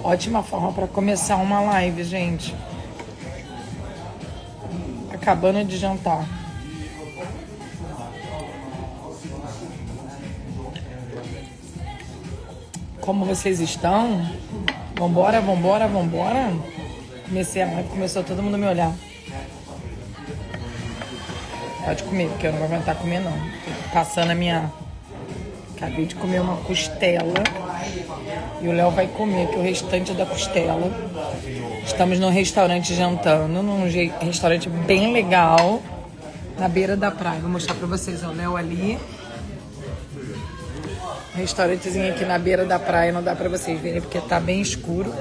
Ótima forma para começar uma live, gente. Acabando de jantar. Como vocês estão? Vambora, vambora, vambora. Comecei a live, começou todo mundo a me olhar. Pode comer, porque eu não vou aguentar comer, não. Tô passando a minha... Acabei de comer uma costela. E o Léo vai comer aqui o restante da costela. Estamos num restaurante jantando, num restaurante bem legal, na beira da praia. Vou mostrar pra vocês, ó, o Léo ali. Restaurantezinho aqui na beira da praia, não dá pra vocês verem porque tá bem escuro.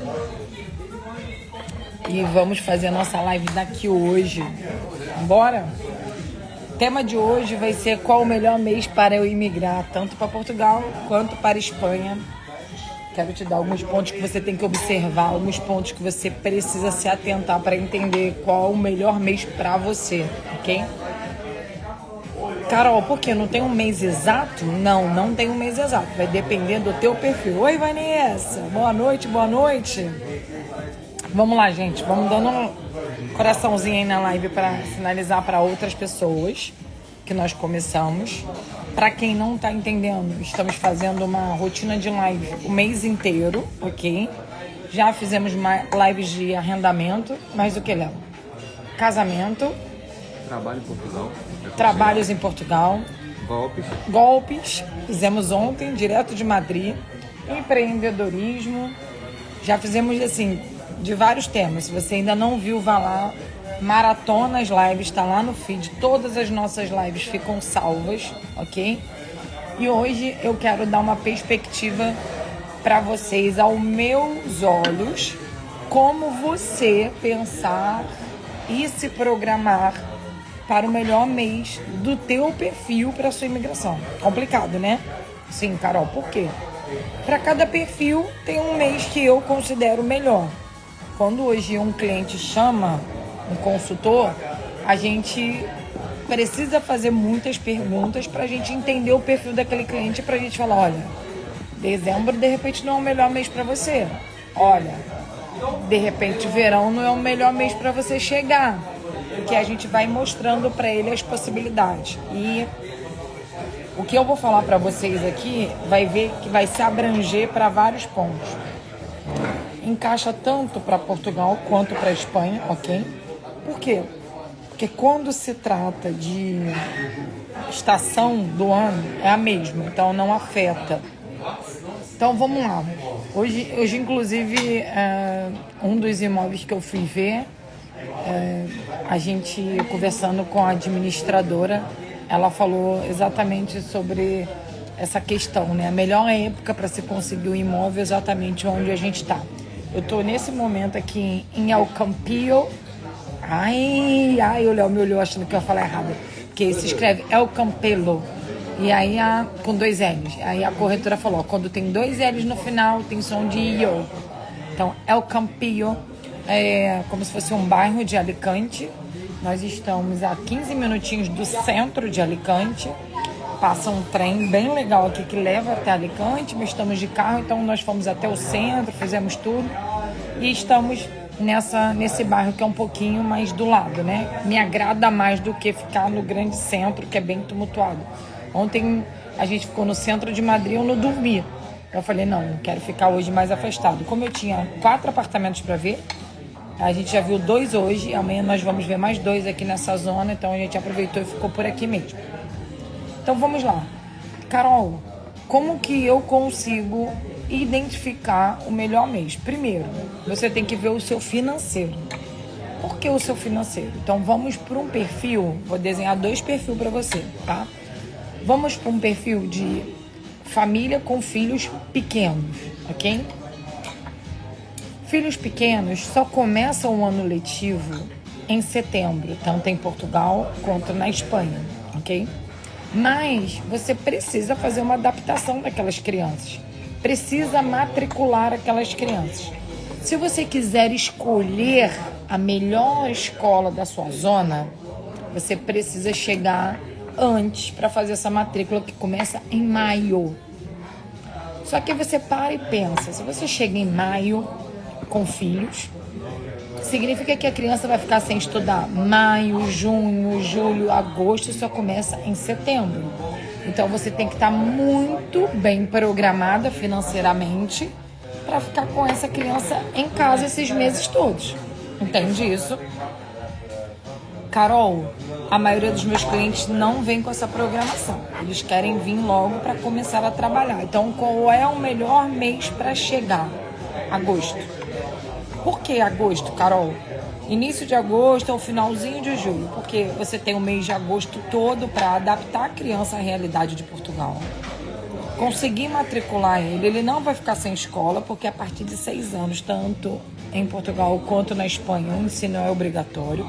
E vamos fazer a nossa live daqui hoje. Bora? O tema de hoje vai ser qual o melhor mês para eu imigrar, tanto para Portugal quanto para Espanha. Quero te dar alguns pontos que você tem que observar, alguns pontos que você precisa se atentar para entender qual o melhor mês para você, ok? Carol, por quê? Não tem um mês exato? Não, não tem um mês exato. Vai depender do teu perfil. Oi, Vanessa. Boa noite, boa noite. Vamos lá, gente. Vamos dando um coraçãozinho aí na live para sinalizar para outras pessoas que nós começamos. Para quem não está entendendo, estamos fazendo uma rotina de live o mês inteiro, ok? Já fizemos lives de arrendamento, mas o que, Léo? Casamento. Trabalho em Portugal. Trabalhos em Portugal. Golpes. Fizemos ontem, direto de Madrid. Empreendedorismo. Já fizemos, assim, de vários temas. Se você ainda não viu, vá lá. Maratona as lives, está lá no feed. Todas as nossas lives ficam salvas, ok? E hoje eu quero dar uma perspectiva para vocês, aos meus olhos, como você pensar e se programar para o melhor mês do teu perfil para sua imigração. Complicado, né? Sim, Carol, por quê? Para cada perfil tem um mês que eu considero melhor. Quando hoje um cliente chama um consultor, a gente precisa fazer muitas perguntas para a gente entender o perfil daquele cliente, para a gente falar, olha, dezembro de repente não é o melhor mês para você. Olha, de repente verão não é o melhor mês para você chegar, porque a gente vai mostrando para ele as possibilidades. E o que eu vou falar para vocês aqui vai ver que vai se abranger para vários pontos. Encaixa tanto para Portugal quanto para Espanha, ok? Por quê? Porque quando se trata de estação do ano, é a mesma, então não afeta. Então vamos lá. Hoje inclusive, um dos imóveis que eu fui ver, a gente conversando com a administradora, ela falou exatamente sobre essa questão, né? A melhor época para se conseguir o imóvel é exatamente onde a gente está. Eu estou nesse momento aqui em El Campillo. Ai, o Léo me olhou achando que eu ia falar errado. Porque se escreve El Campello. E aí, com 2 L's. Aí a corretora falou, quando tem 2 L's no final, tem som de IO. Então, El Campillo é como se fosse um bairro de Alicante. Nós estamos a 15 minutinhos do centro de Alicante. Passa um trem bem legal aqui que leva até Alicante. Mas estamos de carro, então nós fomos até o centro, fizemos tudo. E estamos nesse bairro que é um pouquinho mais do lado, né? Me agrada mais do que ficar no grande centro, que é bem tumultuado. Ontem a gente ficou no centro de Madrid, eu não dormi. Eu falei, não, quero ficar hoje mais afastado. Como eu tinha 4 apartamentos para ver, a gente já viu 2 hoje, amanhã nós vamos ver mais 2 aqui nessa zona, então a gente aproveitou e ficou por aqui mesmo. Então vamos lá. Carol, como que eu consigo identificar o melhor mês? Primeiro, você tem que ver o seu financeiro. Por que o seu financeiro? Então vamos para um perfil, vou desenhar 2 perfis para você, tá? Vamos para um perfil de família com filhos pequenos, ok? Filhos pequenos só começam o ano letivo em setembro, tanto em Portugal quanto na Espanha, ok? Mas você precisa fazer uma adaptação daquelas crianças. Precisa matricular aquelas crianças. Se você quiser escolher a melhor escola da sua zona, você precisa chegar antes para fazer essa matrícula que começa em maio. Só que você para e pensa, se você chega em maio, com filhos. Significa que a criança vai ficar sem estudar maio, junho, julho, agosto, só começa em setembro. Então você tem que estar muito bem programada financeiramente para ficar com essa criança em casa esses meses todos. Entende isso? Carol, a maioria dos meus clientes não vem com essa programação. Eles querem vir logo para começar a trabalhar. Então, qual é o melhor mês para chegar? Agosto. Por que agosto, Carol? Início de agosto ou finalzinho de julho, porque você tem o mês de agosto todo para adaptar a criança à realidade de Portugal. Conseguir matricular ele não vai ficar sem escola, porque a partir de 6 anos, tanto em Portugal quanto na Espanha, o ensino é obrigatório.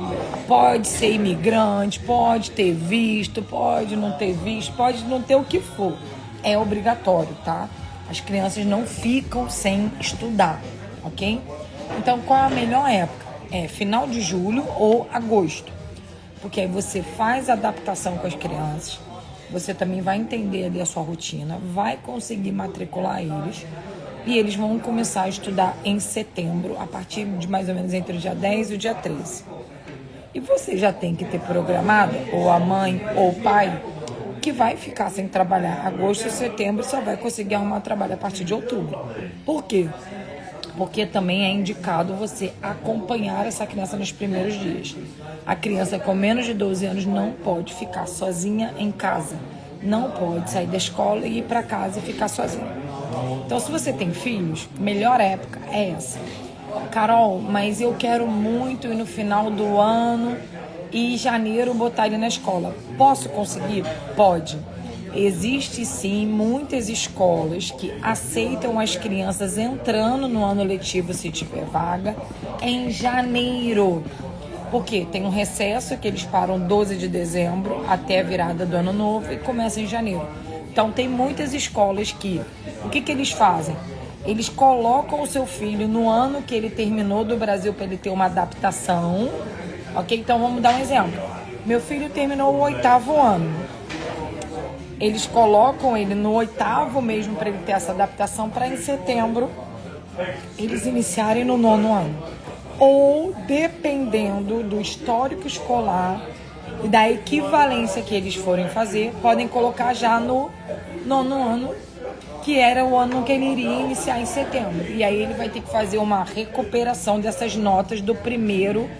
Pode ser imigrante, pode ter visto, pode não ter visto, pode não ter o que for. É obrigatório, tá? As crianças não ficam sem estudar, ok? Então, qual é a melhor época? É final de julho ou agosto, porque aí você faz a adaptação com as crianças, você também vai entender ali a sua rotina, vai conseguir matricular eles e eles vão começar a estudar em setembro, a partir de mais ou menos entre o dia 10 e o dia 13. E você já tem que ter programado, ou a mãe ou o pai, que vai ficar sem trabalhar agosto e setembro, só vai conseguir arrumar trabalho a partir de outubro. Por quê? Porque também é indicado você acompanhar essa criança nos primeiros dias. A criança com menos de 12 anos não pode ficar sozinha em casa. Não pode sair da escola e ir para casa e ficar sozinha. Então, se você tem filhos, melhor época é essa. Carol, mas eu quero muito ir no final do ano e em janeiro botar ele na escola. Posso conseguir? Pode. Existe sim muitas escolas que aceitam as crianças entrando no ano letivo, se tiver vaga, em janeiro. Porque tem um recesso que eles param 12 de dezembro até a virada do ano novo e começa em janeiro. Então tem muitas escolas que, o que eles fazem? Eles colocam o seu filho no ano que ele terminou do Brasil para ele ter uma adaptação, ok? Então vamos dar um exemplo. Meu filho terminou o 8º ano. Eles colocam ele no 8º mesmo para ele ter essa adaptação, para em setembro eles iniciarem no 9º ano. Ou, dependendo do histórico escolar e da equivalência que eles forem fazer, podem colocar já no 9º ano, que era o ano que ele iria iniciar em setembro. E aí ele vai ter que fazer uma recuperação dessas notas do primeiro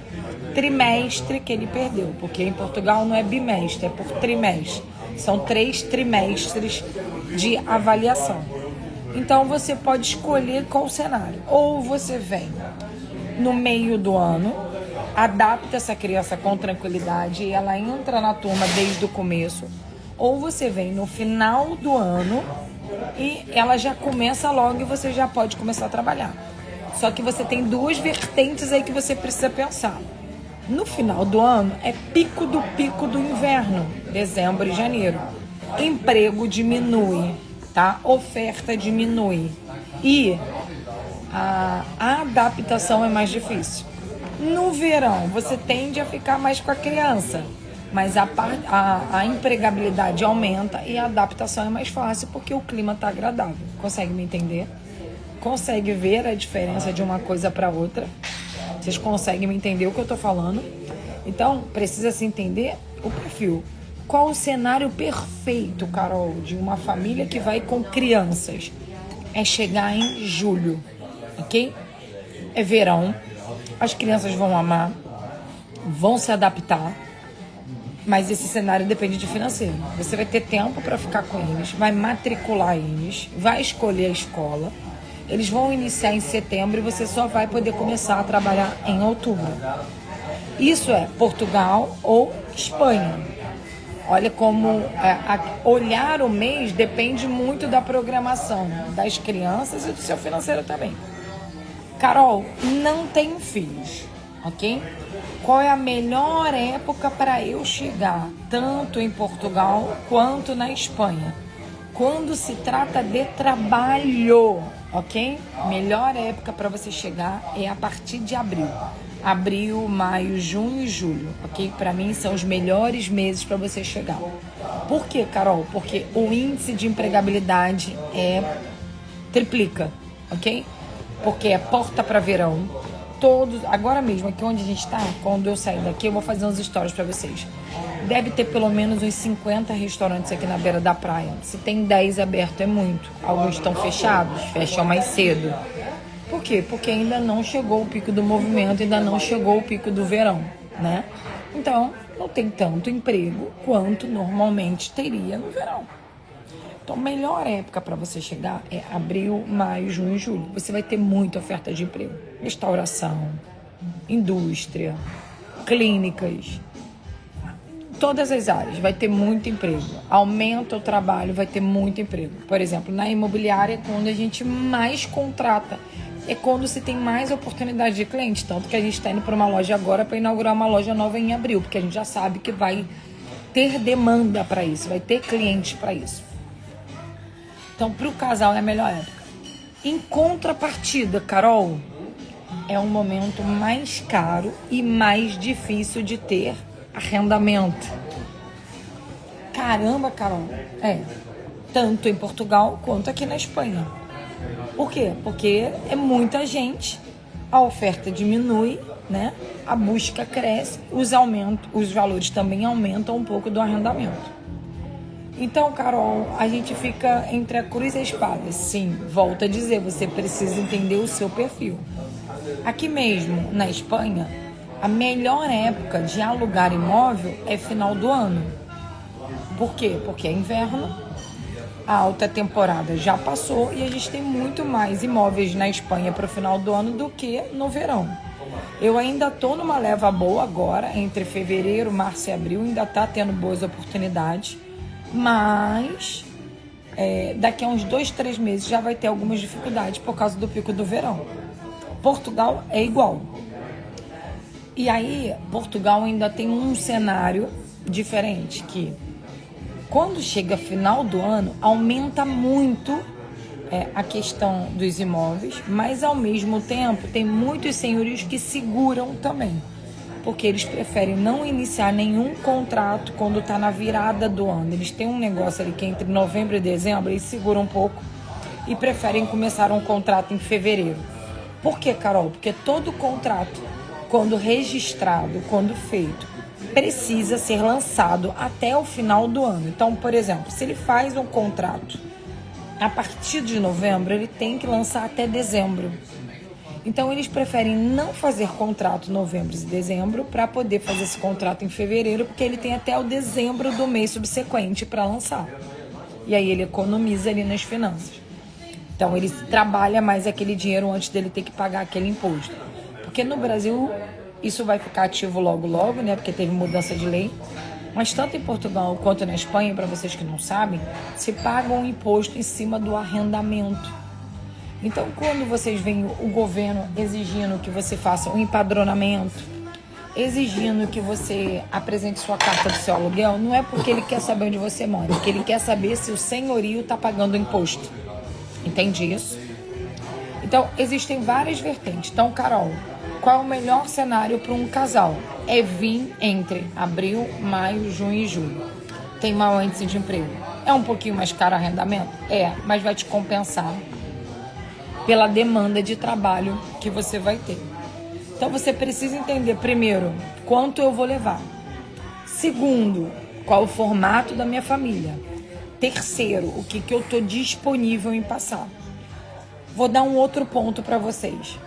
trimestre que ele perdeu, porque em Portugal não é bimestre, é por trimestre. São 3 trimestres de avaliação. Então você pode escolher qual cenário. Ou você vem no meio do ano, adapta essa criança com tranquilidade e ela entra na turma desde o começo. Ou você vem no final do ano e ela já começa logo e você já pode começar a trabalhar. Só que você tem 2 vertentes aí que você precisa pensar. No final do ano é pico do inverno, dezembro e janeiro. Emprego diminui, tá? Oferta diminui. E a adaptação é mais difícil. No verão, você tende a ficar mais com a criança, mas a empregabilidade aumenta e a adaptação é mais fácil porque o clima está agradável. Consegue me entender? Consegue ver a diferença de uma coisa para outra? Vocês conseguem me entender o que eu estou falando? Então, precisa se entender o perfil. Qual o cenário perfeito, Carol, de uma família que vai com crianças? É chegar em julho, ok? É verão, as crianças vão amar, vão se adaptar, mas esse cenário depende de financeiro. Você vai ter tempo para ficar com eles, vai matricular eles, vai escolher a escola. Eles vão iniciar em setembro e você só vai poder começar a trabalhar em outubro. Isso é Portugal ou Espanha. Olha como olhar o mês depende muito da programação das crianças e do seu financeiro também. Carol, não tenho filhos, ok? Qual é a melhor época para eu chegar, tanto em Portugal quanto na Espanha? Quando se trata de trabalho, ok? Melhor época para você chegar é a partir de abril. Abril, maio, junho e julho, ok? Para mim são os melhores meses para você chegar. Por quê, Carol? Porque o índice de empregabilidade triplica, ok? porque é porta para verão. Agora mesmo, aqui onde a gente está, quando eu sair daqui, eu vou fazer uns stories para vocês. Deve ter pelo menos uns 50 restaurantes aqui na beira da praia. Se tem 10 abertos, é muito. Alguns estão fechados, fecham mais cedo. Por quê? Porque ainda não chegou o pico do movimento, ainda não chegou o pico do verão, né? Então, não tem tanto emprego quanto normalmente teria no verão. Então, a melhor época para você chegar é abril, maio, junho e julho. Você vai ter muita oferta de emprego. Restauração, indústria, clínicas, todas as áreas. Vai ter muito emprego. Aumenta o trabalho, vai ter muito emprego. Por exemplo, na imobiliária é quando a gente mais contrata. É quando se tem mais oportunidade de cliente. Tanto que a gente está indo para uma loja agora para inaugurar uma loja nova em abril. Porque a gente já sabe que vai ter demanda para isso. Vai ter cliente para isso. Então, para o casal é a melhor época. Em contrapartida, Carol, é um momento mais caro e mais difícil de ter arrendamento. Caramba, Carol. Tanto em Portugal quanto aqui na Espanha. Por quê? Porque é muita gente, a oferta diminui, né? A busca cresce, os valores também aumentam um pouco do arrendamento. Então, Carol, a gente fica entre a cruz e a espada. Sim, volto a dizer, você precisa entender o seu perfil. Aqui mesmo, na Espanha, a melhor época de alugar imóvel é final do ano. Por quê? Porque é inverno, a alta temporada já passou e a gente tem muito mais imóveis na Espanha para o final do ano do que no verão. Eu ainda estou numa leva boa agora, entre fevereiro, março e abril, ainda está tendo boas oportunidades. Mas daqui a uns 2, 3 meses já vai ter algumas dificuldades por causa do pico do verão. Portugal é igual. E aí, Portugal ainda tem um cenário diferente, que quando chega final do ano, aumenta muito a questão dos imóveis, mas ao mesmo tempo tem muitos senhorios que seguram também. Porque eles preferem não iniciar nenhum contrato quando está na virada do ano. Eles têm um negócio ali que entre novembro e dezembro, eles seguram um pouco e preferem começar um contrato em fevereiro. Por quê, Carol? Porque todo contrato, quando registrado, quando feito, precisa ser lançado até o final do ano. Então, por exemplo, se ele faz um contrato a partir de novembro, ele tem que lançar até dezembro. Então, eles preferem não fazer contrato em novembro e dezembro para poder fazer esse contrato em fevereiro, porque ele tem até o dezembro do mês subsequente para lançar. E aí ele economiza ali nas finanças. Então, ele trabalha mais aquele dinheiro antes dele ter que pagar aquele imposto. Porque no Brasil, isso vai ficar ativo logo, logo, né? Porque teve mudança de lei. Mas tanto em Portugal quanto na Espanha, para vocês que não sabem, se paga um imposto em cima do arrendamento. Então, quando vocês veem o governo exigindo que você faça um empadronamento, exigindo que você apresente sua carta do seu aluguel, não é porque ele quer saber onde você mora, é porque ele quer saber se o senhorio está pagando imposto. Entende isso? Então, existem várias vertentes. Então, Carol, qual é o melhor cenário para um casal? É vir entre abril, maio, junho e julho. Tem maior índice de emprego. É um pouquinho mais caro o arrendamento? Mas vai te compensar pela demanda de trabalho que você vai ter. Então, você precisa entender, primeiro, quanto eu vou levar. Segundo, qual o formato da minha família. Terceiro, o que eu estou disponível em passar. Vou dar um outro ponto para vocês.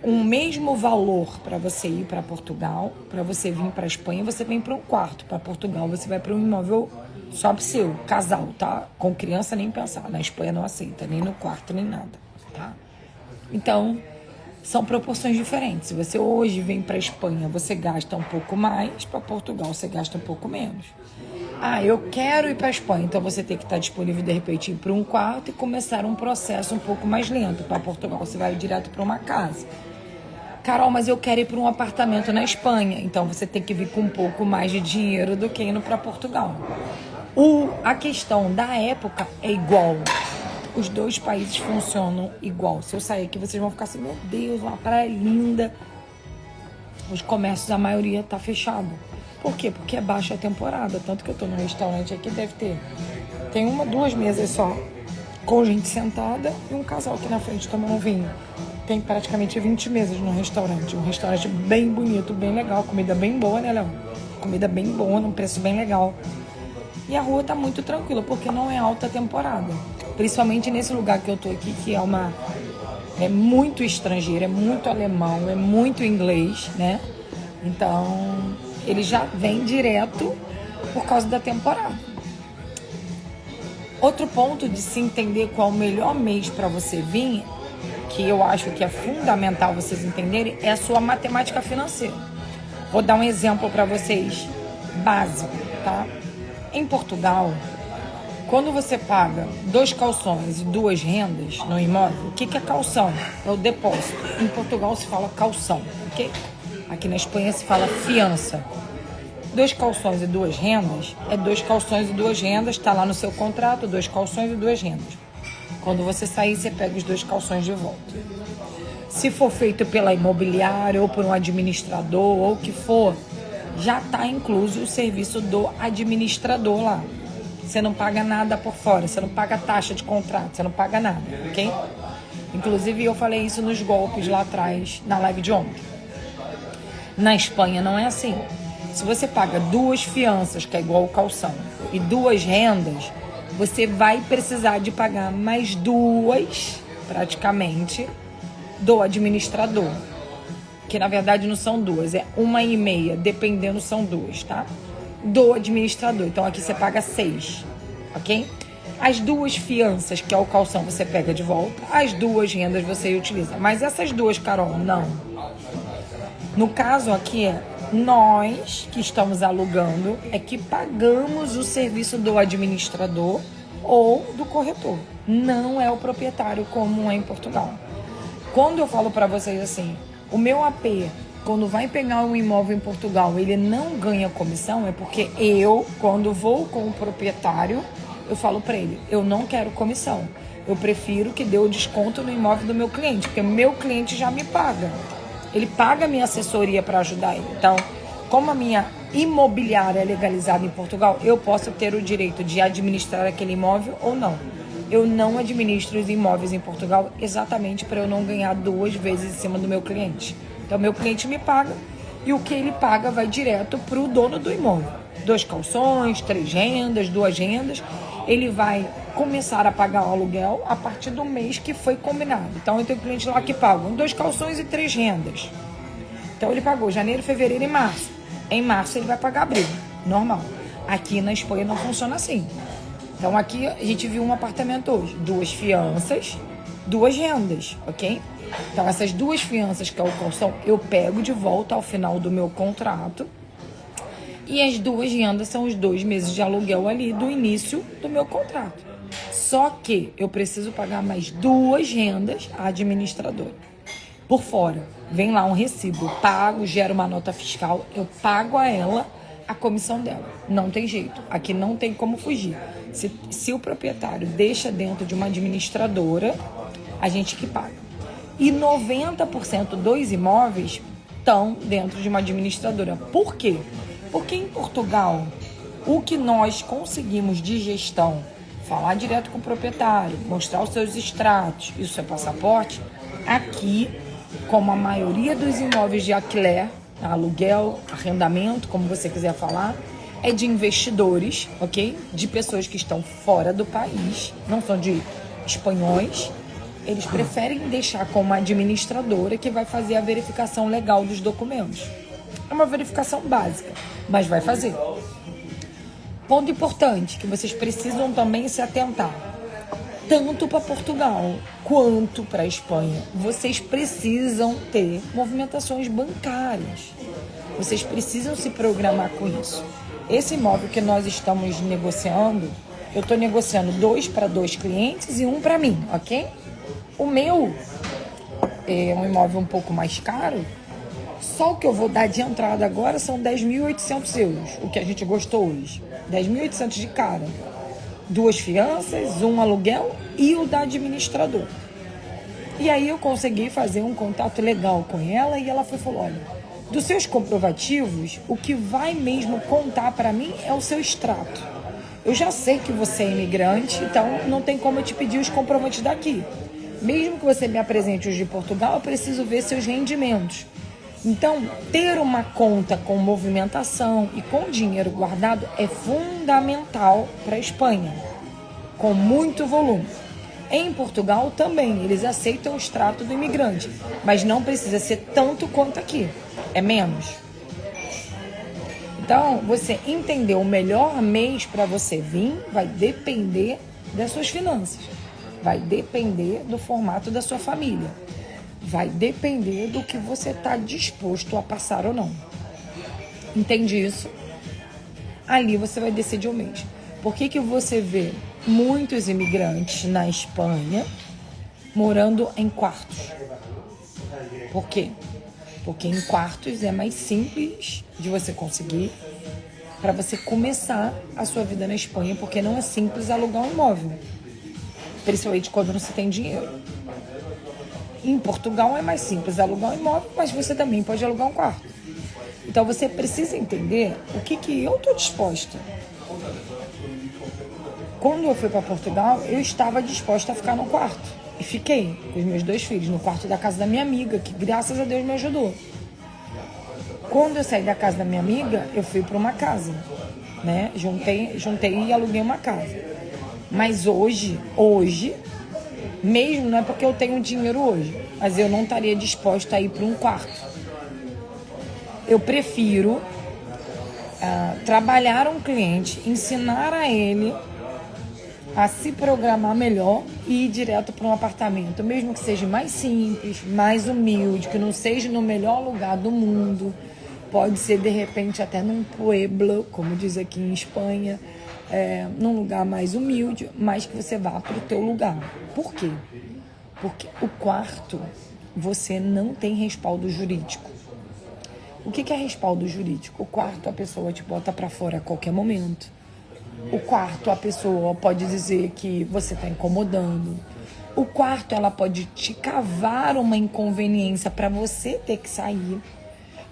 O mesmo valor para você ir para Portugal, para você vir para a Espanha, você vem para um quarto. Para Portugal, você vai para um imóvel só para seu, casal, tá? Com criança, nem pensar. Na Espanha não aceita, nem no quarto, nem nada. Tá? Então, são proporções diferentes. Se você hoje vem para a Espanha, você gasta um pouco mais, para Portugal você gasta um pouco menos. Eu quero ir para a Espanha, então você tem que estar disponível de repente ir para um quarto e começar um processo um pouco mais lento. Para Portugal você vai direto para uma casa. Carol, mas eu quero ir para um apartamento na Espanha, então você tem que vir com um pouco mais de dinheiro do que indo para Portugal. A questão da época é igual. Os dois países funcionam igual. Se eu sair aqui, vocês vão ficar assim, meu Deus, uma praia linda. Os comércios, a maioria está fechado. Por quê? Porque é baixa a temporada. Tanto que eu estou no restaurante aqui, tem 1, 2 mesas só. com gente sentada e um casal aqui na frente tomando um vinho. Tem praticamente 20 mesas no restaurante. Um restaurante bem bonito, bem legal. Comida bem boa, né, Léo? Comida bem boa, num preço bem legal. E a rua tá muito tranquila, porque não é alta temporada. Principalmente nesse lugar que eu tô aqui, que é muito estrangeiro, é muito alemão, é muito inglês, né? Então, ele já vem direto por causa da temporada. Outro ponto de se entender qual o melhor mês para você vir, que eu acho que é fundamental vocês entenderem, é a sua matemática financeira. Vou dar um exemplo para vocês básico, tá? Em Portugal, quando você paga 2 calções e 2 rendas no imóvel, o que é calção? É o depósito. Em Portugal se fala calção, ok? Aqui na Espanha se fala fiança. 2 calções e 2 rendas é 2 calções e 2 rendas, está lá no seu contrato, 2 calções e 2 rendas. Quando você sair, você pega os 2 calções de volta. Se for feito pela imobiliária ou por um administrador ou o que for, já está incluso o serviço do administrador lá. Você não paga nada por fora, você não paga taxa de contrato, você não paga nada, ok? Inclusive, eu falei isso nos golpes lá atrás, na live de ontem. Na Espanha não é assim. Se você paga 2 fianças, que é igual o calção, e 2 rendas, você vai precisar de pagar mais 2, praticamente, do administrador. Que na verdade não são 2, é 1,5, dependendo são 2, tá? Do administrador. Então aqui você paga 6, ok? As 2 fianças, que é o calção, você pega de volta. As 2 rendas você utiliza. Mas essas 2, Carol, não. No caso aqui nós que estamos alugando é que pagamos o serviço do administrador ou do corretor. Não é o proprietário como é em Portugal. Quando eu falo para vocês assim, o meu AP, quando vai pegar um imóvel em Portugal, ele não ganha comissão, é porque eu, quando vou com o proprietário, eu falo para ele, eu não quero comissão. Eu prefiro que dê o desconto no imóvel do meu cliente, porque meu cliente já me paga. Ele paga a minha assessoria para ajudar ele. Então, como a minha imobiliária é legalizada em Portugal, eu posso ter o direito de administrar aquele imóvel ou não. Eu não administro os imóveis em Portugal exatamente para eu não ganhar 2 vezes em cima do meu cliente. Então, meu cliente me paga e o que ele paga vai direto para o dono do imóvel. 2 calções, 3 rendas, 2 rendas. Ele vai começar a pagar o aluguel a partir do mês que foi combinado. Então, eu tenho cliente lá que pagam 2 calções e 3 rendas. Então, ele pagou janeiro, fevereiro e março. Em março, ele vai pagar abril. Normal. Aqui na Espanha não funciona assim. Então, aqui a gente viu um apartamento hoje. 2 fianças, 2 rendas, ok? Então, essas 2 fianças, que é o calção, eu pego de volta ao final do meu contrato. E as 2 rendas são os 2 meses de aluguel ali do início do meu contrato. Só que eu preciso pagar mais 2 rendas à administradora. Por fora, vem lá um recibo, eu pago, gero uma nota fiscal, eu pago a ela a comissão dela. Não tem jeito, aqui não tem como fugir. Se o proprietário deixa dentro de uma administradora, a gente que paga. E 90% dos imóveis estão dentro de uma administradora. Por quê? Porque em Portugal, o que nós conseguimos de gestão, falar direto com o proprietário, mostrar os seus extratos e o seu passaporte, aqui, como a maioria dos imóveis de alquiler, aluguel, arrendamento, como você quiser falar, é de investidores, ok? De pessoas que estão fora do país, não são de espanhóis. Eles preferem deixar com uma administradora que vai fazer a verificação legal dos documentos. É uma verificação básica, mas vai fazer. Ponto importante que vocês precisam também se atentar. Tanto para Portugal quanto para a Espanha, vocês precisam ter movimentações bancárias. Vocês precisam se programar com isso. Esse imóvel que nós estamos negociando, eu estou negociando 2 para 2 clientes e 1 para mim, ok? O meu é um imóvel um pouco mais caro. Só o que eu vou dar de entrada agora são 10.800 euros, o que a gente gostou hoje. 10.800 de cara. 2 fianças, 1 aluguel e o da administrador. E aí eu consegui fazer um contato legal com ela e ela falou, olha, dos seus comprovativos, o que vai mesmo contar para mim é o seu extrato. eu já sei que você é imigrante, então não tem como eu te pedir os comprovantes daqui. Mesmo que você me apresente os de Portugal, eu preciso ver seus rendimentos. Então, ter uma conta com movimentação e com dinheiro guardado é fundamental para a Espanha, com muito volume. Em Portugal também, eles aceitam o extrato do imigrante, mas não precisa ser tanto quanto aqui, é menos. Então, você entender o melhor mês para você vir vai depender das suas finanças, vai depender do formato da sua família, vai depender do que você está disposto a passar ou não. Entende isso? Ali você vai decidir o mês. Por que você vê muitos imigrantes na Espanha morando em quartos? Por quê? Porque em quartos é mais simples de você conseguir para você começar a sua vida na Espanha, porque não é simples alugar um imóvel, principalmente quando não se tem dinheiro. Em Portugal é mais simples alugar um imóvel, mas você também pode alugar um quarto. Então você precisa entender o que eu estou disposta. Quando eu fui para Portugal, eu estava disposta a ficar no quarto. E fiquei com os meus 2 filhos no quarto da casa da minha amiga, que graças a Deus me ajudou. Quando eu saí da casa da minha amiga, eu fui para uma casa, né? Juntei e aluguei uma casa. Mas hoje, mesmo não é porque eu tenho dinheiro hoje, mas eu não estaria disposta a ir para um quarto. Eu prefiro trabalhar um cliente, ensinar a ele a se programar melhor e ir direto para um apartamento, mesmo que seja mais simples, mais humilde, que não seja no melhor lugar do mundo. Pode ser, de repente, até num pueblo, como diz aqui em Espanha, num lugar mais humilde, mas que você vá para o teu lugar. Por quê? Porque o quarto, você não tem respaldo jurídico. O que é respaldo jurídico? O quarto, a pessoa te bota para fora a qualquer momento. O quarto, a pessoa pode dizer que você está incomodando. O quarto, ela pode te cavar uma inconveniência para você ter que sair.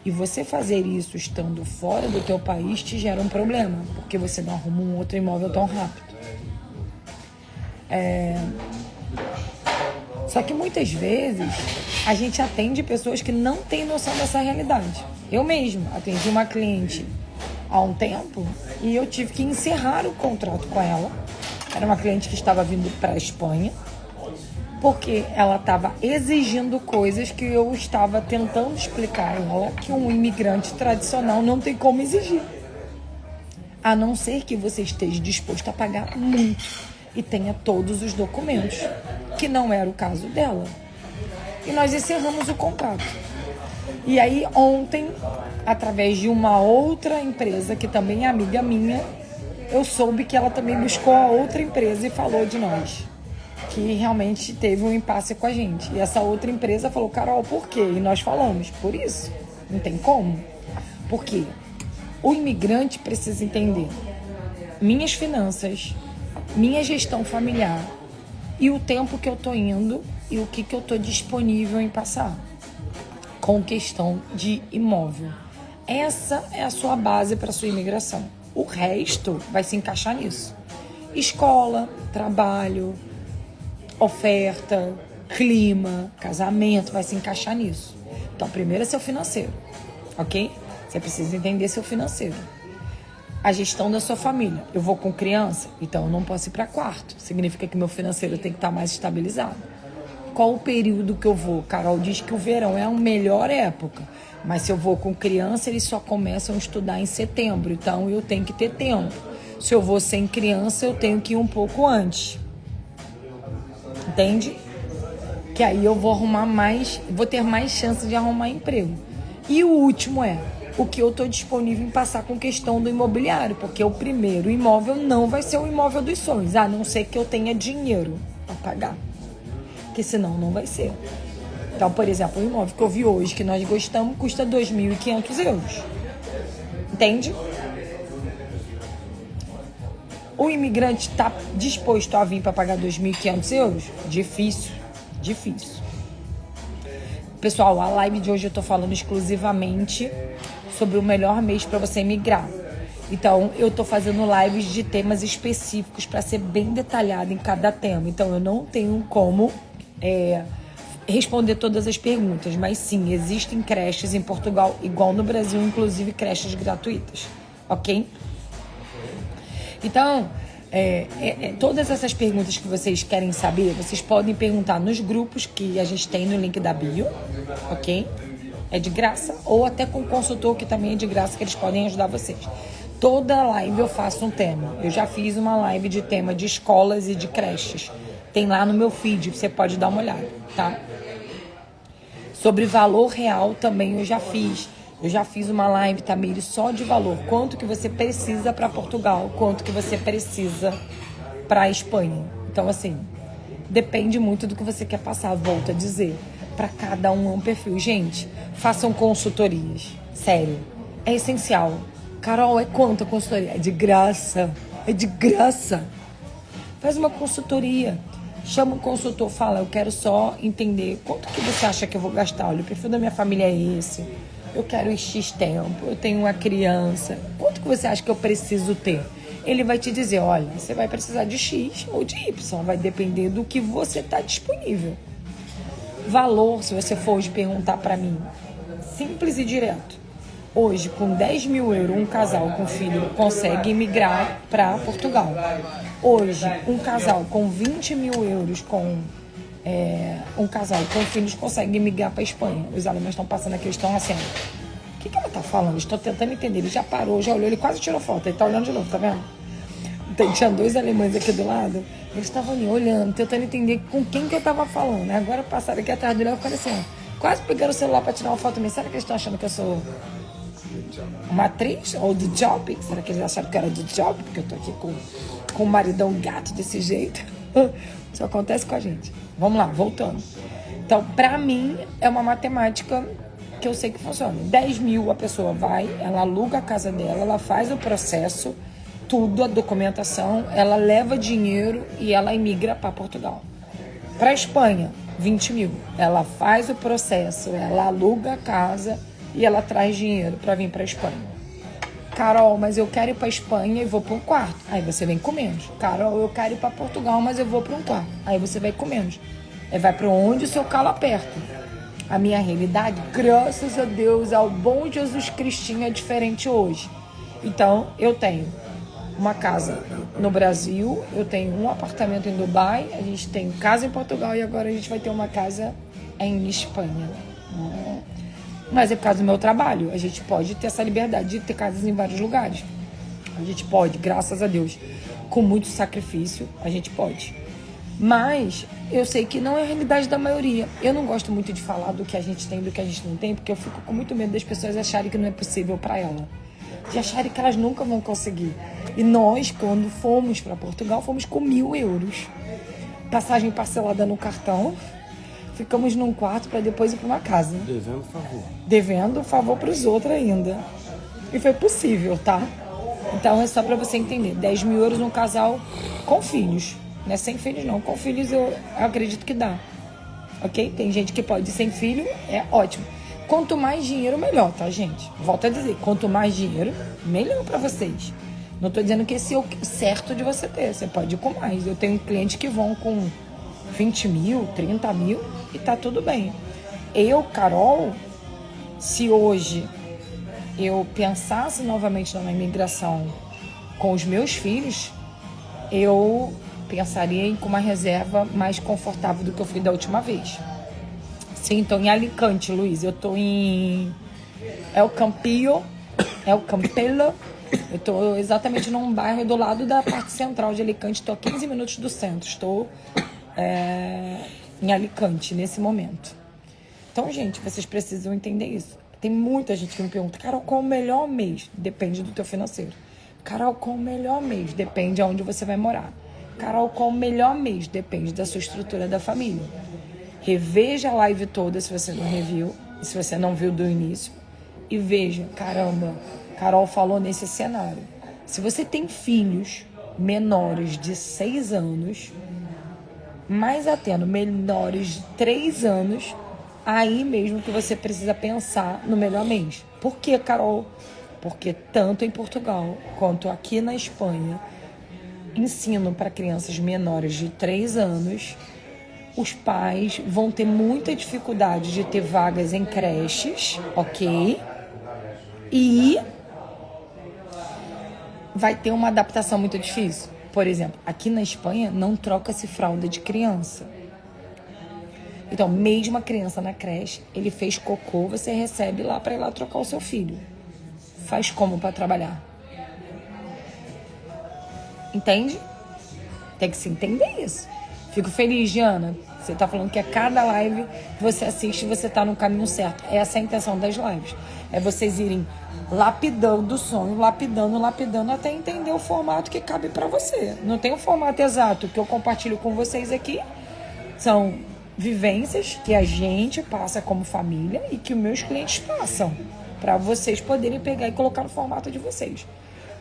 E você fazer isso estando fora do teu país te gera um problema, porque você não arruma um outro imóvel tão rápido. Só que muitas vezes a gente atende pessoas que não têm noção dessa realidade. Eu mesma atendi uma cliente há um tempo e eu tive que encerrar o contrato com ela. Era uma cliente que estava vindo para a Espanha, porque ela estava exigindo coisas que eu estava tentando explicar a ela que um imigrante tradicional não tem como exigir. A não ser que você esteja disposto a pagar muito e tenha todos os documentos, que não era o caso dela. E nós encerramos o contrato. E aí ontem, através de uma outra empresa, que também é amiga minha, eu soube que ela também buscou a outra empresa e falou de nós, que realmente teve um impasse com a gente. E essa outra empresa falou: Carol, por quê? E nós falamos: por isso, não tem como. Por quê? O imigrante precisa entender minhas finanças, minha gestão familiar e o tempo que eu tô indo e o que eu tô disponível em passar com questão de imóvel. Essa é a sua base para sua imigração. O resto vai se encaixar nisso. Escola, trabalho, oferta, clima, casamento, vai se encaixar nisso. Então, primeiro é seu financeiro, ok? Você precisa entender seu financeiro. A gestão da sua família. Eu vou com criança, então eu não posso ir para quarto. Significa que meu financeiro tem que estar mais estabilizado. Qual o período que eu vou? Carol diz que o verão é a melhor época, mas se eu vou com criança, eles só começam a estudar em setembro, então eu tenho que ter tempo. Se eu vou sem criança, eu tenho que ir um pouco antes. Entende? Que aí eu vou ter mais chance de arrumar emprego. E o último é o que eu estou disponível em passar com questão do imobiliário, porque o primeiro imóvel não vai ser o imóvel dos sonhos, a não ser que eu tenha dinheiro para pagar, porque senão não vai ser. Então, por exemplo, o imóvel que eu vi hoje, que nós gostamos, custa 2.500 euros. Entende? O imigrante está disposto a vir para pagar 2.500 euros? Difícil. Pessoal, a live de hoje eu estou falando exclusivamente sobre o melhor mês para você emigrar. Então, eu tô fazendo lives de temas específicos para ser bem detalhado em cada tema. Então, eu não tenho como responder todas as perguntas, mas sim, existem creches em Portugal, igual no Brasil, inclusive creches gratuitas, ok? Então, todas essas perguntas que vocês querem saber, vocês podem perguntar nos grupos que a gente tem no link da bio, ok? É de graça, ou até com o consultor, que também é de graça, que eles podem ajudar vocês. Toda live eu faço um tema. Eu já fiz uma live de tema de escolas e de creches. Tem lá no meu feed, você pode dar uma olhada, tá? Sobre valor real também eu já fiz. Eu já fiz uma live, Tamires, só de valor. Quanto que você precisa para Portugal, quanto que você precisa para Espanha. Então, assim, depende muito do que você quer passar. Volto a dizer, para cada um é um perfil. Gente, façam consultorias. Sério, é essencial. Carol, é quanto a consultoria? É de graça. É de graça. Faz uma consultoria. Chama um consultor, fala, eu quero só entender quanto que você acha que eu vou gastar. Olha, o perfil da minha família é esse. Eu quero X tempo, eu tenho uma criança. Quanto que você acha que eu preciso ter? Ele vai te dizer, olha, você vai precisar de X ou de Y. Vai depender do que você está disponível. Valor, se você for hoje perguntar para mim, simples e direto. Hoje, com 10 mil euros, um casal com filho consegue migrar para Portugal. Hoje, um casal com 20 mil euros, um casal com filhos consegue migrar para Espanha. Os alemães estão passando aqui, eles estão assim, o que ela está falando? Estou tentando entender. Ele já parou, já olhou, ele quase tirou foto. Ele está olhando de novo, tá vendo? Tinha dois alemães aqui do lado. Eles estavam ali olhando, tentando entender com quem que eu estava falando. Agora passaram aqui atrás do Léo e ficaram assim, quase pegaram o celular para tirar uma foto minha. Será que eles estão achando que eu sou uma atriz? Ou do job? Será que eles acharam que era do job? Porque eu tô aqui com um maridão gato desse jeito. Isso acontece com a gente. Vamos lá, voltando. Então, pra mim, é uma matemática que eu sei que funciona. 10 mil a pessoa vai, ela aluga a casa dela, ela faz o processo, tudo, a documentação, ela leva dinheiro e ela imigra para Portugal. Para Espanha, 20 mil. Ela faz o processo, ela aluga a casa e ela traz dinheiro para vir para Espanha. Carol, mas eu quero ir para Espanha e vou para um quarto. Aí você vem com menos. Carol, eu quero ir para Portugal, mas eu vou para um quarto. Aí você vai com menos. Aí vai para onde o seu calo aperta. A minha realidade, graças a Deus, ao bom Jesus Cristinho, é diferente hoje. Então, eu tenho uma casa no Brasil, eu tenho um apartamento em Dubai, a gente tem casa em Portugal e agora a gente vai ter uma casa em Espanha. Mas é por causa do meu trabalho. A gente pode ter essa liberdade de ter casas em vários lugares. A gente pode, graças a Deus. Com muito sacrifício, a gente pode. Mas eu sei que não é a realidade da maioria. Eu não gosto muito de falar do que a gente tem e do que a gente não tem, porque eu fico com muito medo das pessoas acharem que não é possível para ela. De acharem que elas nunca vão conseguir. E nós, quando fomos para Portugal, fomos com 1.000 euros. Passagem parcelada no cartão. Ficamos num quarto para depois ir para uma casa. Devendo favor. Devendo favor para os outros ainda. E foi possível, tá? Então é só para você entender. 10 mil euros num casal com filhos. Não é sem filhos não. Com filhos eu acredito que dá. Ok? Tem gente que pode ir sem filho. É ótimo. Quanto mais dinheiro, melhor, tá, gente? Volto a dizer. Quanto mais dinheiro, melhor para vocês. Não tô dizendo que esse é o certo de você ter. Você pode ir com mais. Eu tenho clientes que vão com 20 mil, 30 mil e tá tudo bem. Eu, Carol, se hoje eu pensasse novamente na imigração com os meus filhos, eu pensaria em com uma reserva mais confortável do que eu fui da última vez. Sim, tô em Alicante, Luiz. Eu tô em El Campillo. Eu tô exatamente num bairro do lado da parte central de Alicante. Tô a 15 minutos do centro. Estou em Alicante nesse momento. Então, gente, vocês precisam entender isso. Tem muita gente que me pergunta, Carol, qual o melhor mês? Depende do teu financeiro. Carol, qual o melhor mês? Depende de onde você vai morar. Carol, qual o melhor mês? Depende da sua estrutura da família. Reveja a live toda se você não reviu, se você não viu do início. E veja, caramba, Carol falou nesse cenário. Se você tem filhos menores de 6 anos, mais atendo menores de 3 anos, aí mesmo que você precisa pensar no melhor mês. Por que, Carol? Porque tanto em Portugal quanto aqui na Espanha, ensino para crianças menores de 3 anos, os pais vão ter muita dificuldade de ter vagas em creches, ok? E vai ter uma adaptação muito difícil. Por exemplo, aqui na Espanha não troca-se fralda de criança. Então, mesmo a criança na creche, ele fez cocô, você recebe lá para ir lá trocar o seu filho. Faz como para trabalhar? Entende? Tem que se entender isso. Fico feliz, Diana. Você tá falando que a cada live que você assiste, você tá no caminho certo. Essa é a intenção das lives. É vocês irem lapidando o sonho, lapidando, até entender o formato que cabe para você. Não tem um formato exato. O que eu compartilho com vocês aqui são vivências que a gente passa como família e que os meus clientes passam, para vocês poderem pegar e colocar no formato de vocês.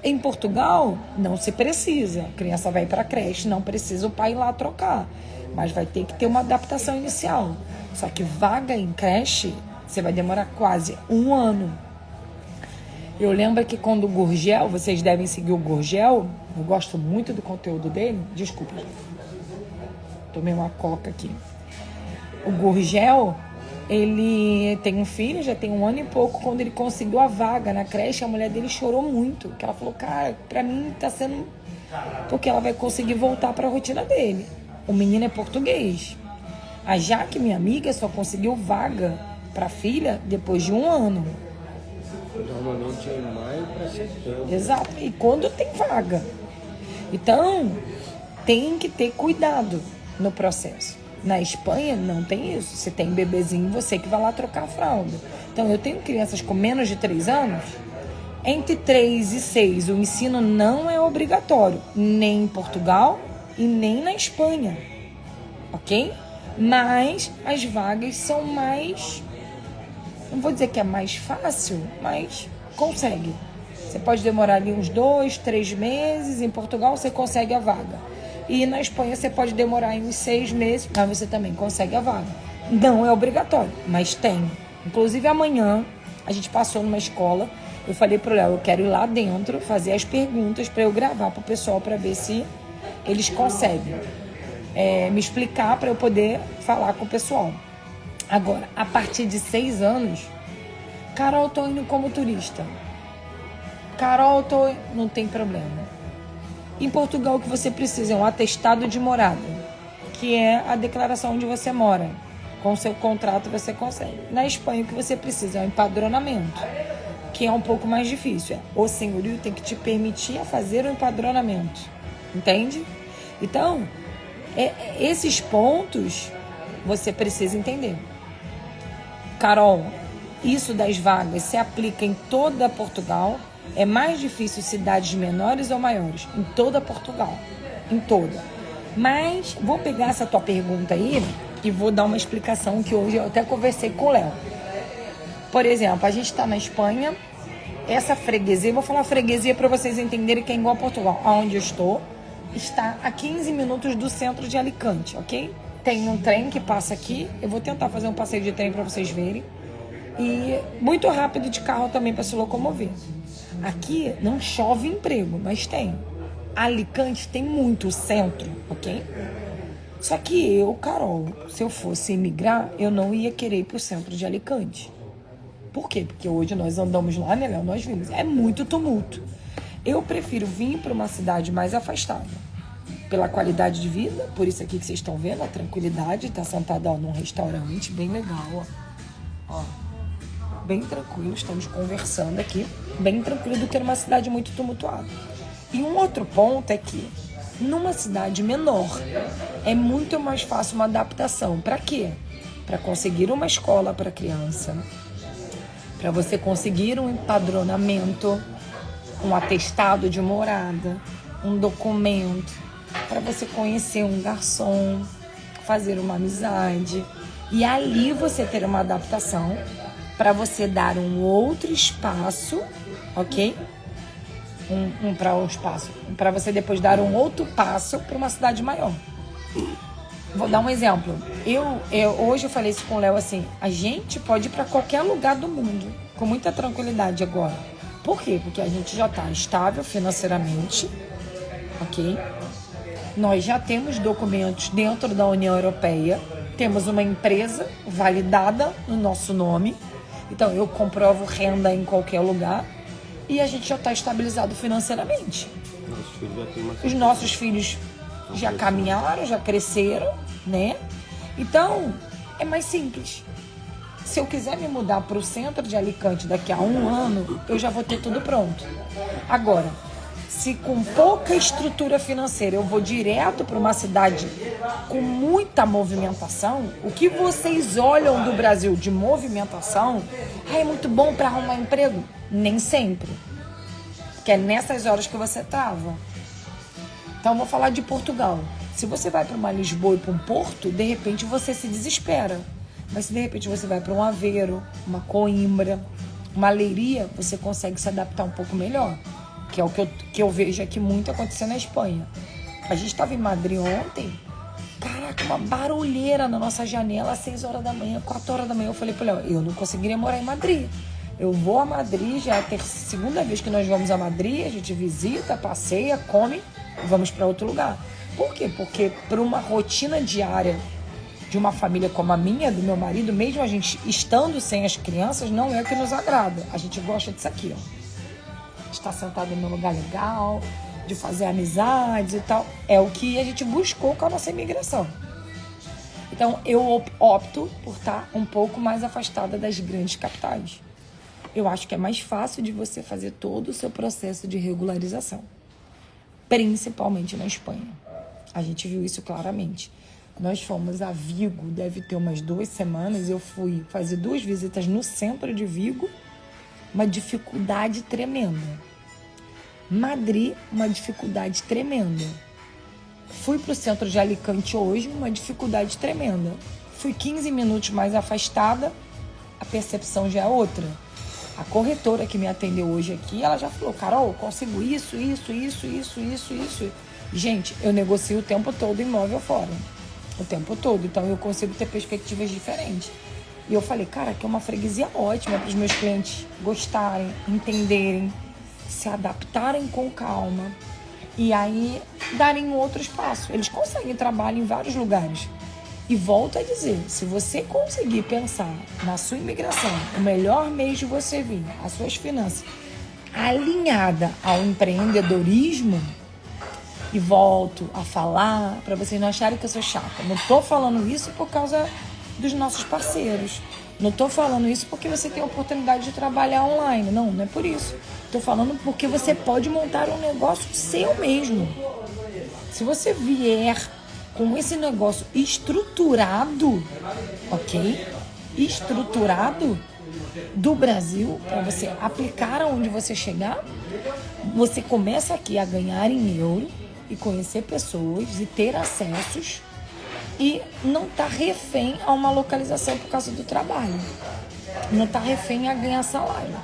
Em Portugal, não se precisa. A criança vai para a creche, não precisa o pai ir lá trocar. Mas vai ter que ter uma adaptação inicial. Só que vaga em creche, você vai demorar quase 1 ano. Eu lembro que quando o Gurgel, vocês devem seguir o Gurgel, eu gosto muito do conteúdo dele. Desculpa, tomei uma coca aqui. O Gurgel, ele tem um filho, já tem 1 ano e pouco. Quando ele conseguiu a vaga na creche, a mulher dele chorou muito. Porque ela falou, cara, pra mim tá sendo... Porque ela vai conseguir voltar pra rotina dele. O menino é português. A Jaque, minha amiga, só conseguiu vaga pra filha depois de 1 ano. Normalmente é em maio pra setembro. Exato. E quando tem vaga. Então, tem que ter cuidado no processo. Na Espanha não tem isso. Se tem bebezinho, você que vai lá trocar a fralda. Então, eu tenho crianças com menos de 3 anos. Entre 3 e 6, o ensino não é obrigatório. Nem em Portugal e nem na Espanha. Ok? Mas as vagas são mais... Não vou dizer que é mais fácil, mas consegue. Você pode demorar ali uns 2, 3 meses. Em Portugal, você consegue a vaga. E na Espanha você pode demorar uns 6 meses, mas você também consegue a vaga. Não é obrigatório, mas tem. Inclusive amanhã a gente passou numa escola, eu falei pro Léo, eu quero ir lá dentro, fazer as perguntas para eu gravar pro pessoal para ver se eles conseguem me explicar para eu poder falar com o pessoal. Agora, a partir de 6 anos, Carol, tô indo como turista. Carol, não tem problema. Em Portugal, o que você precisa é um atestado de morada, que é a declaração onde você mora. Com o seu contrato você consegue. Na Espanha, o que você precisa é um empadronamento, que é um pouco mais difícil. O senhorio tem que te permitir a fazer o empadronamento. Entende? Então, esses pontos você precisa entender. Carol, isso das vagas se aplica em toda Portugal? É mais difícil cidades menores ou maiores? Em toda Portugal. Em toda. Mas vou pegar essa tua pergunta aí e vou dar uma explicação que hoje eu até conversei com o Léo. Por exemplo, a gente está na Espanha. Essa freguesia, vou falar freguesia para vocês entenderem que é igual a Portugal. Onde eu estou, está a 15 minutos do centro de Alicante, ok? Tem um trem que passa aqui. Eu vou tentar fazer um passeio de trem para vocês verem. E muito rápido de carro também para se locomover. Aqui não chove emprego, mas tem. Alicante tem muito centro, ok? Só que eu, Carol, se eu fosse emigrar, eu não ia querer ir pro centro de Alicante. Por quê? Porque hoje nós andamos lá, né, Léo? Nós vimos. É muito tumulto. Eu prefiro vir para uma cidade mais afastada. Pela qualidade de vida, por isso aqui que vocês estão vendo, a tranquilidade, tá sentada num restaurante bem legal, ó. Bem tranquilo, estamos conversando aqui, bem tranquilo do que numa cidade muito tumultuada. E um outro ponto é que numa cidade menor é muito mais fácil uma adaptação. Para quê? Para conseguir uma escola para criança, para você conseguir um empadronamento, um atestado de morada, um documento, para você conhecer um garçom, fazer uma amizade e ali você ter uma adaptação para você dar um outro espaço, ok? Para você depois dar um outro passo para uma cidade maior. Vou dar um exemplo. Hoje eu falei isso com o Léo assim, a gente pode ir para qualquer lugar do mundo, com muita tranquilidade agora. Por quê? Porque a gente já está estável financeiramente, ok? Nós já temos documentos dentro da União Europeia, temos uma empresa validada no nosso nome, então eu comprovo renda em qualquer lugar e a gente já está estabilizado financeiramente. Os nossos filhos já caminharam, já cresceram, né? Então, é mais simples. Se eu quiser me mudar para o centro de Alicante daqui a 1 ano, eu já vou ter tudo pronto. Agora, se com pouca estrutura financeira eu vou direto para uma cidade com muita movimentação, o que vocês olham do Brasil de movimentação, é muito bom para arrumar emprego? Nem sempre. Porque é nessas horas que você trava. Então, eu vou falar de Portugal. Se você vai para uma Lisboa e para um Porto, de repente você se desespera. Mas se de repente você vai para um Aveiro, uma Coimbra, uma Leiria, você consegue se adaptar um pouco melhor. Que é o que eu vejo aqui muito acontecer na Espanha. A gente estava em Madrid ontem, caraca, uma barulheira na nossa janela às 6 horas da manhã, 4 horas da manhã. Eu falei para ele, eu não conseguiria morar em Madrid. Eu vou a Madrid, já é a segunda vez que nós vamos a Madrid, a gente visita, passeia, come, vamos para outro lugar. Por quê? Porque para uma rotina diária de uma família como a minha, do meu marido, mesmo a gente estando sem as crianças, não é o que nos agrada. A gente gosta disso aqui, ó. Estar sentado num lugar legal, de fazer amizades e tal. É o que a gente buscou com a nossa imigração. Então, eu opto por estar um pouco mais afastada das grandes capitais. Eu acho que é mais fácil de você fazer todo o seu processo de regularização. Principalmente na Espanha. A gente viu isso claramente. Nós fomos a Vigo, deve ter umas 2 semanas. Eu fui fazer 2 visitas no centro de Vigo. Uma dificuldade tremenda. Madrid, uma dificuldade tremenda. Fui para o centro de Alicante hoje, uma dificuldade tremenda. Fui 15 minutos mais afastada, a percepção já é outra. A corretora que me atendeu hoje aqui, ela já falou, Carol, consigo isso. Gente, eu negocio o tempo todo imóvel fora. O tempo todo. Então, eu consigo ter perspectivas diferentes. E eu falei, cara, que é uma freguesia ótima para os meus clientes gostarem, entenderem, se adaptarem com calma e aí darem um outro espaço. Eles conseguem trabalho em vários lugares. E volto a dizer, se você conseguir pensar na sua imigração, o melhor mês de você vir, as suas finanças, alinhada ao empreendedorismo, e volto a falar para vocês não acharem que eu sou chata. Não estou falando isso por causa dos nossos parceiros. Não estou falando isso porque você tem a oportunidade de trabalhar online. Não, não é por isso. Estou falando porque você pode montar um negócio seu mesmo. Se você vier com esse negócio estruturado, ok? Estruturado do Brasil, para você aplicar aonde você chegar, você começa aqui a ganhar em euro e conhecer pessoas e ter acessos e não tá refém a uma localização por causa do trabalho. Não tá refém a ganhar salário.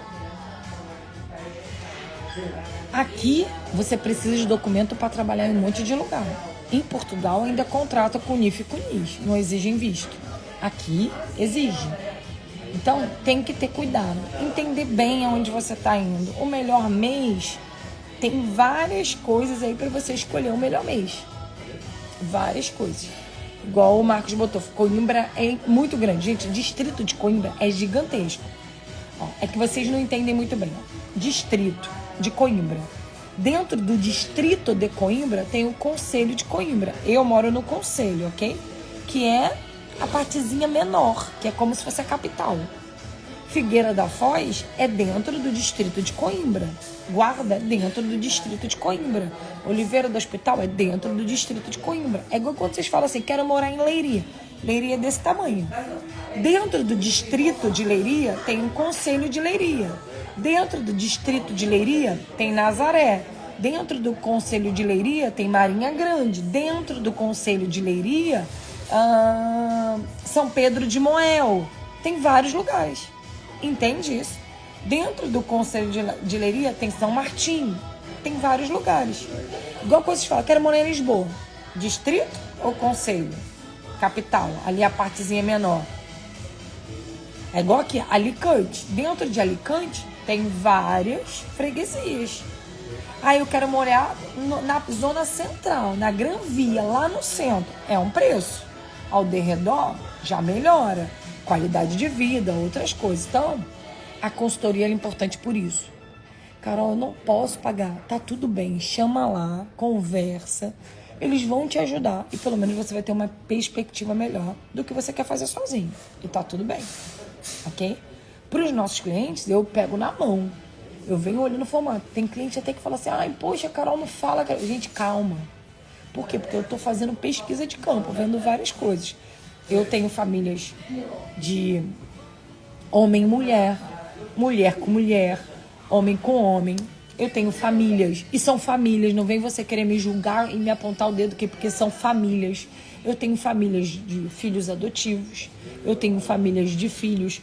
Aqui você precisa de documento para trabalhar em um monte de lugar. Em Portugal ainda contrata com NIF e com NIS, não exigem visto. Aqui exige. Então tem que ter cuidado, entender bem aonde você está indo. O melhor mês, tem várias coisas aí para você escolher o melhor mês. Várias coisas. Igual o Marcos botou, Coimbra é muito grande. Gente, o distrito de Coimbra é gigantesco. Ó, é que vocês não entendem muito bem. Ó. Distrito de Coimbra. Dentro do distrito de Coimbra tem o Conselho de Coimbra. Eu moro no Conselho, ok? Que é a partezinha menor, que é como se fosse a capital. Figueira da Foz é dentro do distrito de Coimbra. Guarda é dentro do distrito de Coimbra. Oliveira do Hospital é dentro do distrito de Coimbra. É igual quando vocês falam assim, quero morar em Leiria. Leiria é desse tamanho. Dentro do distrito de Leiria tem um Conselho de Leiria. Dentro do distrito de Leiria tem Nazaré. Dentro do Conselho de Leiria tem Marinha Grande. Dentro do Conselho de Leiria, São Pedro de Moel. Tem vários lugares. Entende isso? Dentro do Conselho de Leiria tem São Martinho. Tem vários lugares. Igual quando vocês falam, quero morar em Lisboa. Distrito ou Conselho? Capital. Ali a partezinha menor. É igual aqui, Alicante. Dentro de Alicante Tem várias freguesias. Aí eu quero morar na zona central, na Gran Via, lá no centro. É um preço. Ao derredor, já melhora. Qualidade de vida, outras coisas. Então, a consultoria é importante por isso. Carol, eu não posso pagar. Tá tudo bem. Chama lá, conversa. Eles vão te ajudar. E pelo menos você vai ter uma perspectiva melhor do que você quer fazer sozinho. E tá tudo bem. Ok? Para os nossos clientes, eu pego na mão. Eu venho olhando o formato. Tem cliente até que fala assim, ai, poxa, Carol, não fala. Gente, calma. Por quê? Porque eu tô fazendo pesquisa de campo, vendo várias coisas. Eu tenho famílias de homem e mulher, mulher com mulher, homem com homem. Eu tenho famílias, e são famílias, não vem você querer me julgar e me apontar o dedo aqui, porque são famílias. Eu tenho famílias de filhos adotivos, eu tenho famílias de filhos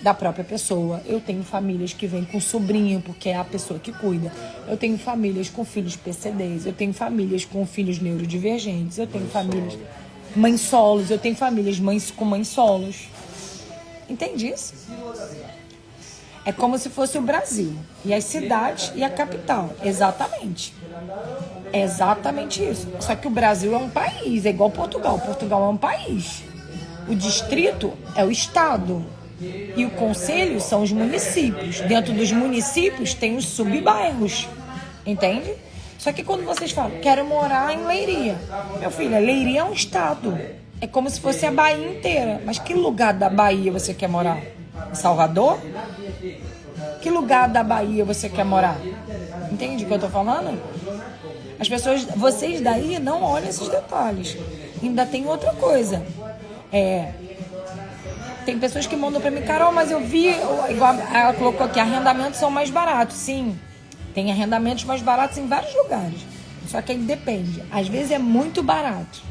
da própria pessoa, eu tenho famílias que vêm com sobrinho, porque é a pessoa que cuida, eu tenho famílias com filhos PCDs, eu tenho famílias com filhos neurodivergentes, eu tenho famílias mães solos, eu tenho famílias mães com mães solos. Entende isso? É como se fosse o Brasil, e as cidades e a capital. Exatamente. É exatamente isso. Só que o Brasil é um país, é igual Portugal. Portugal é um país. O distrito é o estado. E o conselho são os municípios. Dentro dos municípios tem os subbairros. Entende? Só que quando vocês falam, quero morar em Leiria. Meu filho, Leiria é um estado. É como se fosse a Bahia inteira. Mas que lugar da Bahia você quer morar? Em Salvador? Que lugar da Bahia você quer morar? Entende o que eu tô falando? As pessoas, vocês daí não olham esses detalhes. Ainda tem outra coisa. Tem pessoas que mandam pra mim, Carol, mas eu vi, igual ela colocou aqui, arrendamentos são mais baratos. Sim, tem arrendamentos mais baratos em vários lugares. Só que aí depende. Às vezes é muito barato,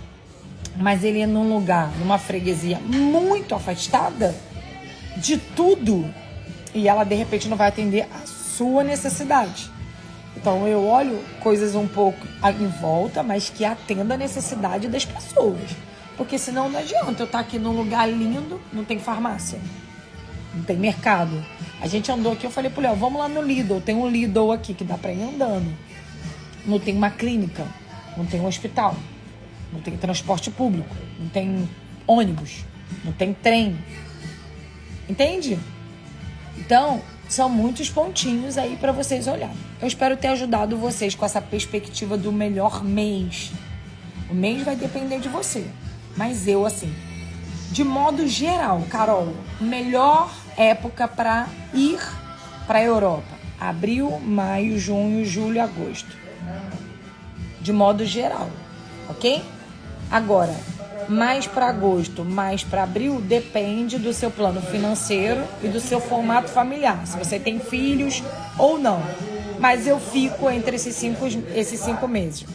mas ele é num lugar, numa freguesia muito afastada de tudo, e ela de repente não vai atender a sua necessidade. Então eu olho coisas um pouco em volta, mas que atenda a necessidade das pessoas. Porque senão não adianta eu estar aqui num lugar lindo, não tem farmácia, não tem mercado. A gente andou aqui, eu falei pro Léo, vamos lá no Lidl, tem um Lidl aqui que dá pra ir andando. Não tem uma clínica, não tem um hospital, não tem transporte público, não tem ônibus, não tem trem. Entende? Então, são muitos pontinhos aí para vocês olharem. Eu espero ter ajudado vocês com essa perspectiva do melhor mês. O mês vai depender de você. Mas eu, assim, de modo geral, Carol, melhor época para ir para a Europa. Abril, maio, junho, julho, agosto. De modo geral, ok? Agora, mais para agosto, mais para abril, depende do seu plano financeiro e do seu formato familiar, se você tem filhos ou não. Mas eu fico entre esses cinco meses.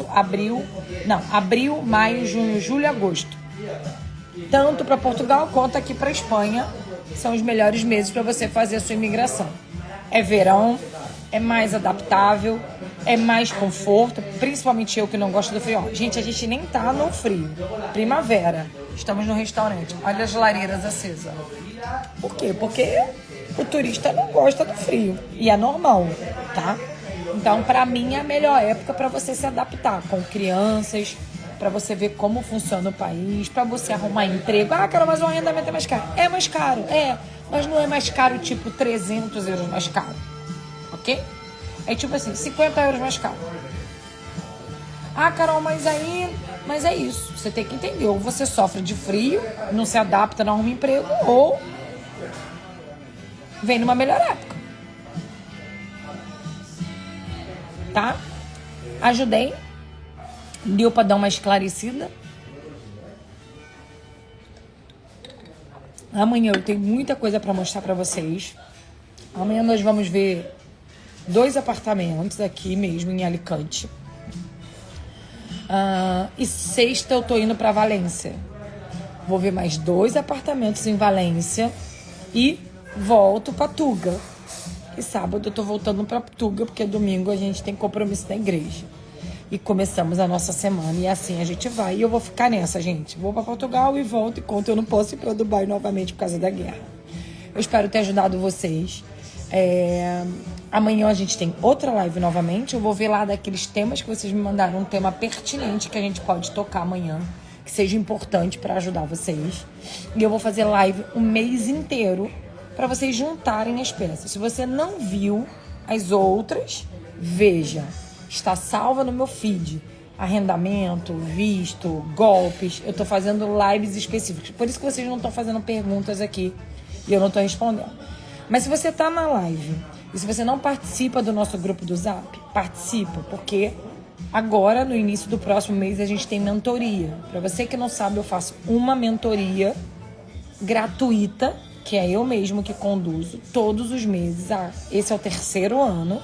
Abril, maio, junho, julho e agosto. Tanto para Portugal quanto aqui para Espanha, são os melhores meses para você fazer a sua imigração. É verão, é mais adaptável, é mais conforto, principalmente eu que não gosto do frio. Ó, gente, a gente nem tá no frio. Primavera, estamos no restaurante, olha as lareiras acesas. Por quê? Porque o turista não gosta do frio, e é normal, tá? Então, pra mim, é a melhor época para você se adaptar com crianças, para você ver como funciona o país, para você arrumar emprego. Ah, Carol, mas o arrendamento é mais caro. É mais caro, mas não é mais caro, tipo 300 euros mais caro, ok? É tipo assim, 50 euros mais caro. Ah, Carol, mas é isso. Você tem que entender. Ou você sofre de frio, não se adapta, não arruma emprego, ou vem numa melhor época. Tá? Ajudei. Deu pra dar uma esclarecida. Amanhã eu tenho muita coisa pra mostrar pra vocês. Amanhã nós vamos ver 2 apartamentos aqui mesmo em Alicante. E sexta eu tô indo pra Valência. Vou ver mais 2 apartamentos em Valência e volto pra Tuga. E sábado eu tô voltando pra Tuga, porque domingo a gente tem compromisso na igreja. E começamos a nossa semana e assim a gente vai. E eu vou ficar nessa, gente. Vou pra Portugal e volto enquanto eu não posso ir pra Dubai novamente por causa da guerra. Eu espero ter ajudado vocês. Amanhã a gente tem outra live novamente. Eu vou ver lá daqueles temas que vocês me mandaram, um tema pertinente que a gente pode tocar amanhã, que seja importante para ajudar vocês. E eu vou fazer live um mês inteiro para vocês juntarem as peças. Se você não viu as outras, veja. Está salva no meu feed. Arrendamento, visto, golpes. Eu tô fazendo lives específicas. Por isso que vocês não estão fazendo perguntas aqui e eu não tô respondendo. Mas se você tá na live e se você não participa do nosso grupo do Zap, participa, porque agora, no início do próximo mês, a gente tem mentoria. Para você que não sabe, eu faço uma mentoria gratuita, que é eu mesmo que conduzo todos os meses. Esse é o 3º ano,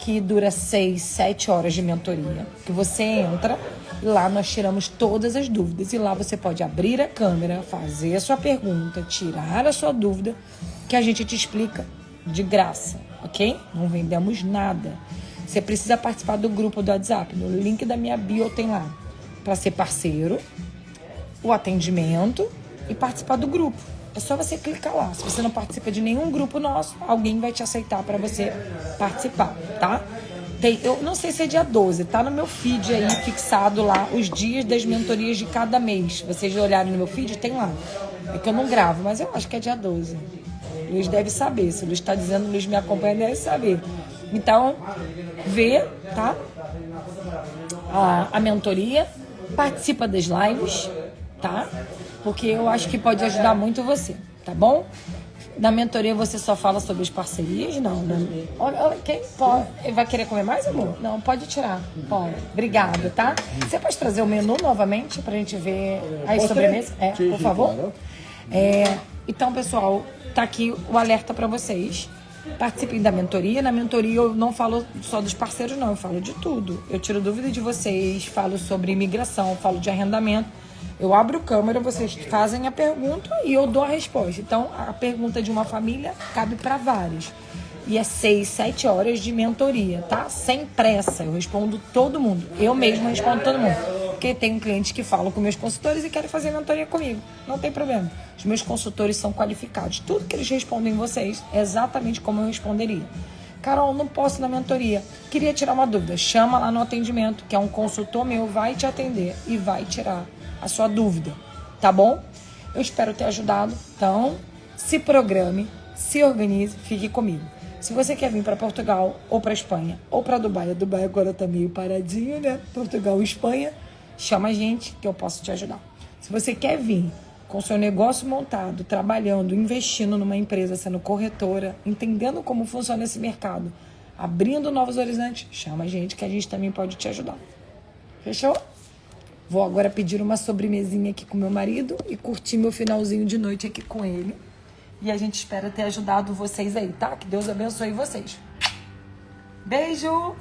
que dura 6, 7 horas de mentoria, que você entra e lá nós tiramos todas as dúvidas. E lá você pode abrir a câmera, fazer a sua pergunta, tirar a sua dúvida, que a gente te explica de graça, ok? Não vendemos nada. Você precisa participar do grupo do WhatsApp. No link da minha bio tem lá para ser parceiro, o atendimento e participar do grupo. É só você clicar lá. Se você não participa de nenhum grupo nosso, alguém vai te aceitar para você participar, tá? Eu não sei se é dia 12, tá no meu feed aí, fixado lá, os dias das mentorias de cada mês. Se vocês olharem no meu feed, tem lá. É que eu não gravo, mas eu acho que é dia 12. Luiz deve saber. Se o Luiz está dizendo, o Luiz me acompanha, deve saber. Então, vê, tá? A mentoria, participa das lives, tá? Porque eu acho que pode ajudar muito você, tá bom? Na mentoria você só fala sobre as parcerias? Não, né? Olha, quem pode? Vai querer comer mais, amor? Não, pode tirar. Pode. Obrigada, tá? Você pode trazer o menu novamente pra gente ver as sobremesas? Por favor. Então, pessoal, tá aqui o alerta pra vocês. Participem da mentoria. Na mentoria eu não falo só dos parceiros, não. Eu falo de tudo. Eu tiro dúvida de vocês, falo sobre imigração, falo de arrendamento. Eu abro câmera, vocês fazem a pergunta e eu dou a resposta. Então, a pergunta de uma família cabe para vários. E é 6, 7 horas de mentoria, tá? Sem pressa. Eu respondo todo mundo. Eu mesma respondo todo mundo. Porque tem clientes que falam com meus consultores e querem fazer mentoria comigo. Não tem problema. Os meus consultores são qualificados. Tudo que eles respondem vocês é exatamente como eu responderia. Carol, não posso ir na mentoria. Queria tirar uma dúvida. Chama lá no atendimento, que é um consultor meu, vai te atender e vai tirar a sua dúvida, tá bom? Eu espero ter ajudado. Então, se programe, se organize, fique comigo. Se você quer vir para Portugal, ou para Espanha, ou para Dubai, a Dubai agora tá meio paradinho, né? Portugal e Espanha, chama a gente que eu posso te ajudar. Se você quer vir com seu negócio montado, trabalhando, investindo numa empresa, sendo corretora, entendendo como funciona esse mercado, abrindo novos horizontes, chama a gente que a gente também pode te ajudar. Fechou? Vou agora pedir uma sobremesinha aqui com meu marido e curtir meu finalzinho de noite aqui com ele. E a gente espera ter ajudado vocês aí, tá? Que Deus abençoe vocês. Beijo!